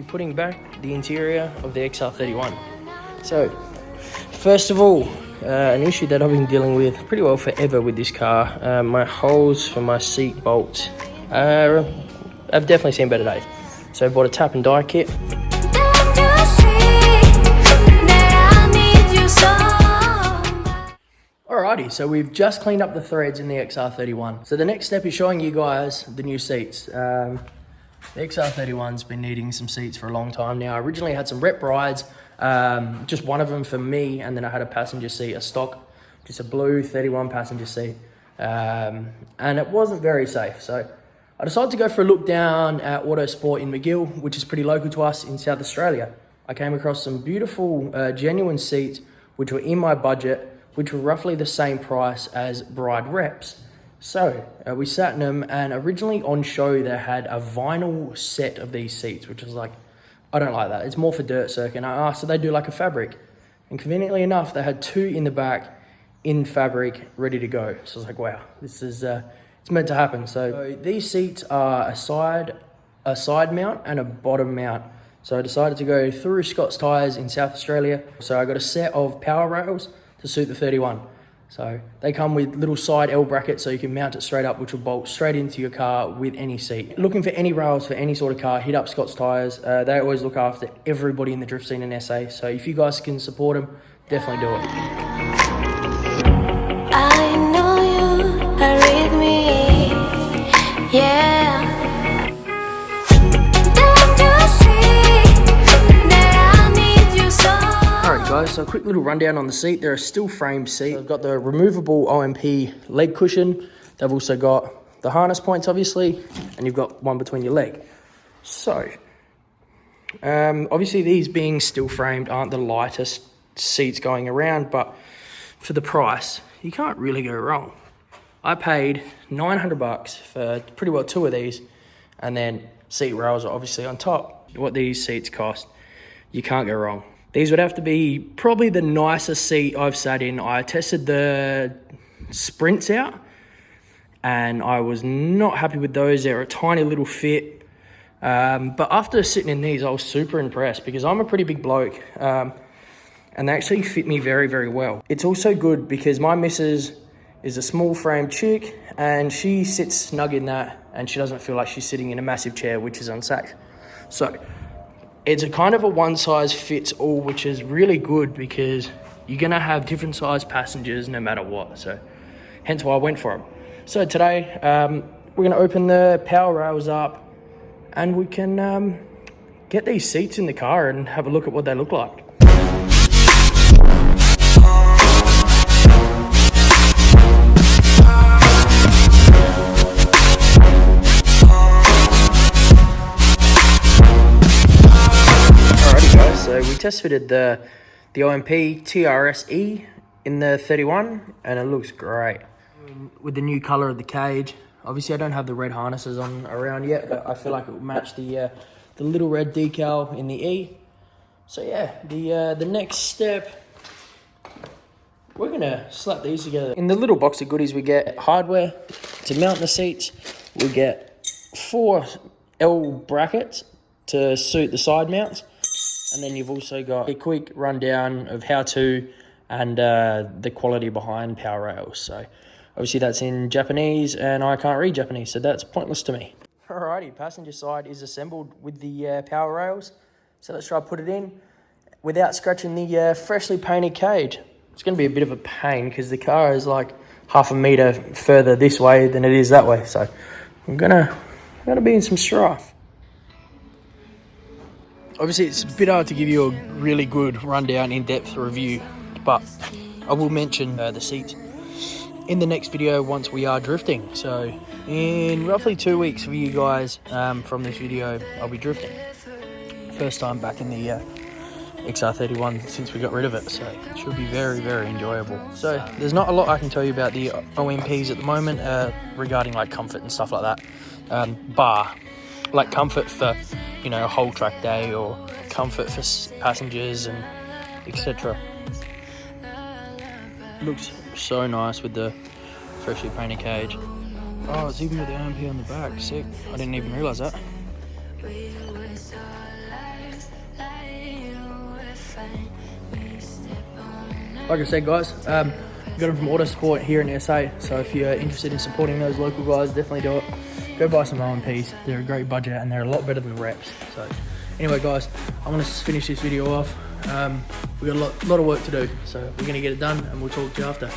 putting back the interior of the XR31. So, first of all, an issue that I've been dealing with pretty well forever with this car. My holes for my seat bolts have definitely seen better days. So I bought a tap and die kit. Alrighty, so we've just cleaned up the threads in the XR31. So the next step is showing you guys the new seats. The XR31's been needing some seats for a long time now. I originally had some rep rides, just one of them for me, and then I had a passenger seat, a stock, just a blue 31 passenger seat, and it wasn't very safe. So I decided to go for a look down at Autosport in McGill, which is pretty local to us in South Australia. I came across some beautiful, genuine seats, which were in my budget, which were roughly the same price as Bride reps. So we sat in them, and originally on show they had a vinyl set of these seats, which was like, I don't like that. It's more for dirt circuit. And I asked if they do like a fabric, and conveniently enough, they had two in the back in fabric ready to go. So I was like, wow, this is it's meant to happen. So these seats are a side mount and a bottom mount. So I decided to go through Scott's Tyres in South Australia. So I got a set of power rails to suit the 31. So they come with little side L brackets so you can mount it straight up, which will bolt straight into your car with any seat. Looking for any rails for any sort of car, hit up Scott's Tyres. They always look after everybody in the drift scene in SA. So if you guys can support them, definitely do it. I know you are with me, yeah. Don't you see that I need you so? Alright guys, so a quick little rundown on the seat. They're a steel frame seat. They've got the removable OMP leg cushion. They've also got the harness points, obviously, and you've got one between your leg. So, obviously these being steel framed aren't the lightest seats going around, but for the price, you can't really go wrong. I paid $900 for pretty well two of these, and then seat rails are obviously on top. What these seats cost, you can't go wrong. These would have to be probably the nicest seat I've sat in. I tested the Sprints out, and I was not happy with those. They're a tiny little fit. But after sitting in these, I was super impressed because I'm a pretty big bloke. And they actually fit me very, very well. It's also good because my missus is a small frame chick, and she sits snug in that, and she doesn't feel like she's sitting in a massive chair, which is unsafe. So it's a kind of a one size fits all, which is really good because you're gonna have different size passengers no matter what. So hence why I went for them. So today, we're gonna open the power rails up, and we can get these seats in the car and have a look at what they look like. So we test fitted the OMP trs-e in the 31, and it looks great. With the new color of the cage, obviously I don't have the red harnesses on around yet, but I feel like it will match the little red decal in the E. So yeah, the next step, we're gonna slap these together. In the little box of goodies, we get hardware to mount the seats. We get 4 L brackets to suit the side mounts. And then you've also got a quick rundown of how to and the quality behind power rails. So obviously that's in Japanese, and I can't read Japanese, so that's pointless to me. Alrighty, passenger side is assembled with the power rails. So let's try to put it in without scratching the freshly painted cage. It's going to be a bit of a pain because the car is like half a metre further this way than it is that way. So I'm gonna be in some strife. Obviously, it's a bit hard to give you a really good rundown, in-depth review, but I will mention the seats in the next video once we are drifting. So in roughly 2 weeks for you guys from this video, I'll be drifting. First time back in the XR31 since we got rid of it, so it should be very, very enjoyable. So there's not a lot I can tell you about the OMPs at the moment regarding like comfort and stuff like that, bar like comfort for, you know, a whole track day, or comfort for passengers and etc. Looks so nice with the freshly painted cage. Oh, it's even got the OMP on the back. Sick. I didn't even realise that. like I said, guys, got them from Auto Sport here in SA. So if you're interested in supporting those local guys, definitely do it. Go buy some OMPs. They're a great budget and they're a lot better than reps. So anyway, guys, I'm gonna finish this video off. We got a lot of work to do, so we're gonna get it done, and we'll talk to you after.